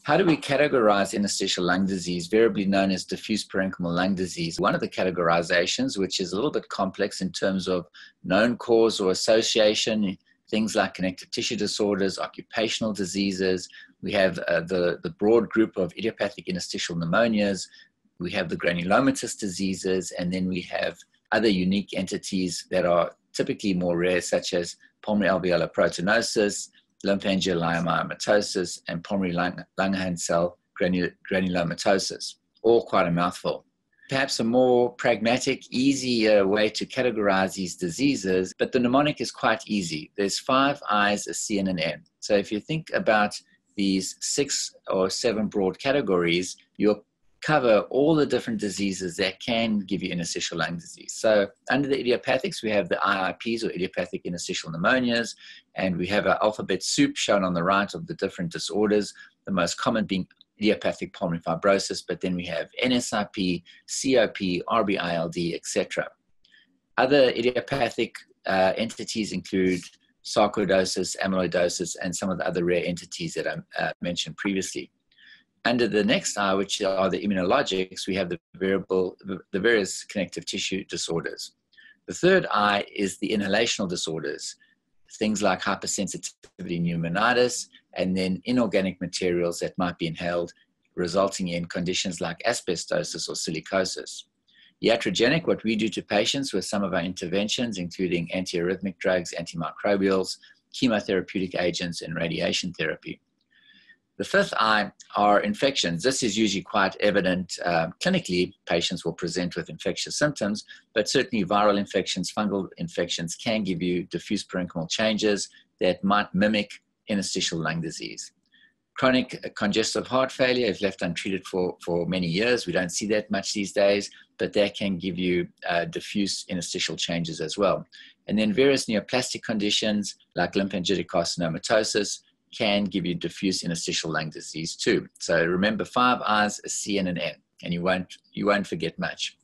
How do we categorize interstitial lung disease, variably known as diffuse parenchymal lung disease? One of the categorizations, which is a little bit complex in terms of known cause or association, things like connective tissue disorders, occupational diseases. We have the broad group of idiopathic interstitial pneumonias. We have the granulomatous diseases, and then we have other unique entities that are typically more rare, such as pulmonary alveolar proteinosis, lymphangiomyomatosis, and pulmonary Langerhans cell granulomatosis, all quite a mouthful. Perhaps a more pragmatic, easier way to categorize these diseases, but the mnemonic is quite easy. There's 5 I's, a C, and an N. So if you think about these 6 or 7 broad categories, you'll cover all the different diseases that can give you interstitial lung disease. So under the idiopathics, we have the IIPs, or idiopathic interstitial pneumonias, and we have an alphabet soup shown on the right of the different disorders, the most common being idiopathic pulmonary fibrosis, but then we have NSIP, COP, RBILD, etc. Other idiopathic entities include sarcoidosis, amyloidosis, and some of the other rare entities that I mentioned previously. Under the next I, which are the immunologics, we have the various connective tissue disorders. The third I is the inhalational disorders, things like hypersensitivity pneumonitis, and then inorganic materials that might be inhaled, resulting in conditions like asbestosis or silicosis. Iatrogenic, what we do to patients with some of our interventions, including antiarrhythmic drugs, antimicrobials, chemotherapeutic agents, and radiation therapy. The fifth I are infections. This is usually quite evident clinically. Patients will present with infectious symptoms, but certainly viral infections, fungal infections can give you diffuse parenchymal changes that might mimic interstitial lung disease. Chronic congestive heart failure, if left untreated for many years, we don't see that much these days, but that can give you diffuse interstitial changes as well. And then various neoplastic conditions like lymphangitic carcinomatosis can give you diffuse interstitial lung disease too. So remember 5 I's, a C, and an N, and you won't forget much.